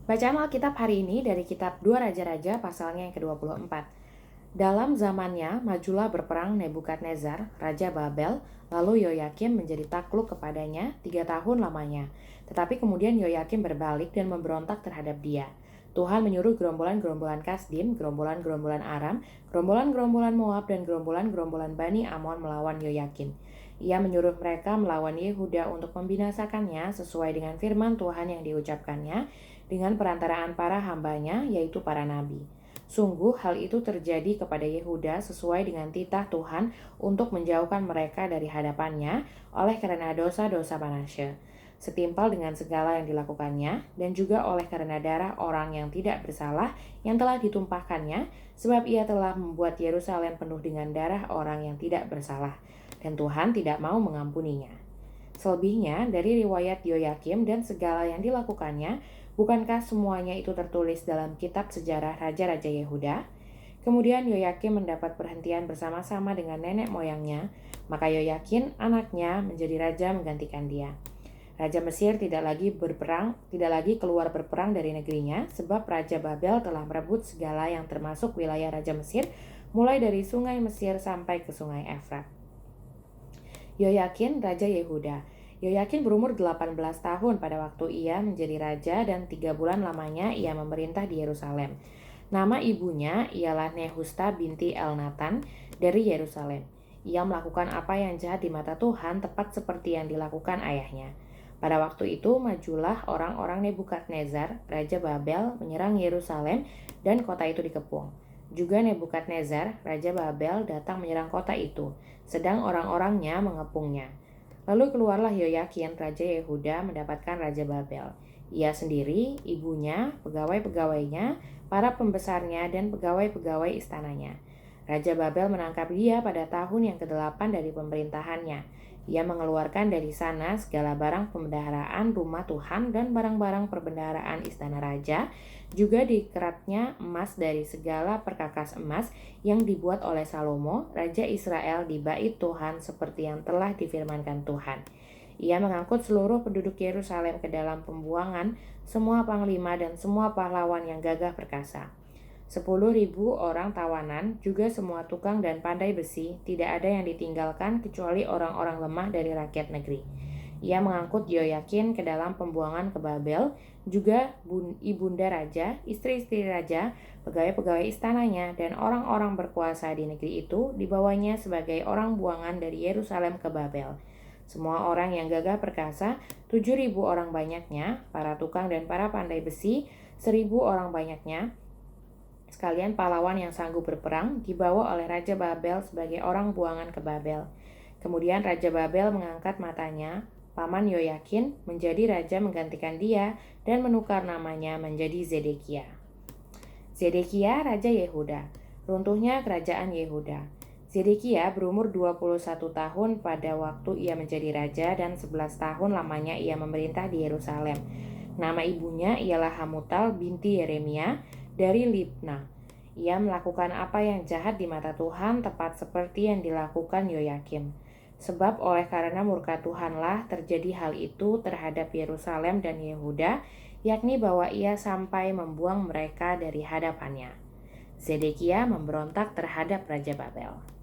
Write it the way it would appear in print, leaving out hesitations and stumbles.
Bacaan Alkitab hari ini dari kitab 2 Raja-Raja pasalnya yang ke-24. Dalam zamannya, majulah berperang Nebukadnezar, Raja Babel, lalu Yoyakim menjadi takluk kepadanya 3 tahun lamanya. Tetapi kemudian Yoyakim berbalik dan memberontak terhadap dia. Tuhan menyuruh gerombolan-gerombolan Kasdim, gerombolan-gerombolan Aram, gerombolan-gerombolan Moab, dan gerombolan-gerombolan Bani Amon melawan Yoyakim. Ia menyuruh mereka melawan Yehuda untuk membinasakannya sesuai dengan firman Tuhan yang diucapkannya dengan perantaraan para hambanya, yaitu para nabi. Sungguh hal itu terjadi kepada Yehuda sesuai dengan titah Tuhan untuk menjauhkan mereka dari hadapannya oleh karena dosa-dosa Manasye, setimpal dengan segala yang dilakukannya, dan juga oleh karena darah orang yang tidak bersalah yang telah ditumpahkannya, sebab ia telah membuat Yerusalem penuh dengan darah orang yang tidak bersalah, dan Tuhan tidak mau mengampuninya. Selebihnya dari riwayat Yoyakim dan segala yang dilakukannya, bukankah semuanya itu tertulis dalam kitab sejarah Raja-Raja Yehuda? Kemudian Yoyakim mendapat perhentian bersama-sama dengan nenek moyangnya, maka Yoyakin anaknya menjadi raja menggantikan dia. Raja Mesir tidak lagi keluar berperang dari negerinya, sebab Raja Babel telah merebut segala yang termasuk wilayah Raja Mesir, mulai dari sungai Mesir sampai ke sungai Efrat. Yoyakin, Raja Yehuda. Yoyakin berumur 18 tahun pada waktu ia menjadi raja dan 3 bulan lamanya ia memerintah di Yerusalem. Nama ibunya ialah Nehusta binti Elnatan dari Yerusalem. Ia melakukan apa yang jahat di mata Tuhan tepat seperti yang dilakukan ayahnya. Pada waktu itu majulah orang-orang Nebukadnezar, Raja Babel, menyerang Yerusalem dan kota itu dikepung. Juga Nebukadnezar, Raja Babel, datang menyerang kota itu, sedang orang-orangnya mengepungnya. Lalu keluarlah Yoyakin, Raja Yehuda, mendapatkan Raja Babel. Ia sendiri, ibunya, pegawai-pegawainya, para pembesarnya, dan pegawai-pegawai istananya. Raja Babel menangkap dia pada tahun yang ke-8 dari pemerintahannya. Ia mengeluarkan dari sana segala barang pembendaharaan rumah Tuhan dan barang-barang perbendaharaan istana raja, juga dikeratnya emas dari segala perkakas emas yang dibuat oleh Salomo, Raja Israel di bait Tuhan seperti yang telah difirmankan Tuhan. Ia mengangkut seluruh penduduk Yerusalem ke dalam pembuangan, semua panglima dan semua pahlawan yang gagah perkasa. 10.000 orang tawanan, juga semua tukang dan pandai besi, tidak ada yang ditinggalkan kecuali orang-orang lemah dari rakyat negeri. Ia mengangkut Yoyakin ke dalam pembuangan ke Babel, juga ibunda raja, istri-istri raja, pegawai-pegawai istananya, dan orang-orang berkuasa di negeri itu dibawanya sebagai orang buangan dari Yerusalem ke Babel. Semua orang yang gagah perkasa, 7.000 orang banyaknya, para tukang dan para pandai besi, 1.000 orang banyaknya, sekalian pahlawan yang sanggup berperang, dibawa oleh Raja Babel sebagai orang buangan ke Babel. Kemudian Raja Babel mengangkat matanya, paman Yoyakin, menjadi raja menggantikan dia dan menukar namanya menjadi Zedekia. Zedekia, Raja Yehuda. Runtuhnya kerajaan Yehuda. Zedekia berumur 21 tahun pada waktu ia menjadi raja dan 11 tahun lamanya ia memerintah di Yerusalem. Nama ibunya ialah Hamutal binti Yeremia dari Libna. Ia melakukan apa yang jahat di mata Tuhan tepat seperti yang dilakukan Yoyakim. Sebab oleh karena murka Tuhanlah terjadi hal itu terhadap Yerusalem dan Yehuda, yakni bahwa ia sampai membuang mereka dari hadapannya. Zedekia memberontak terhadap Raja Babel.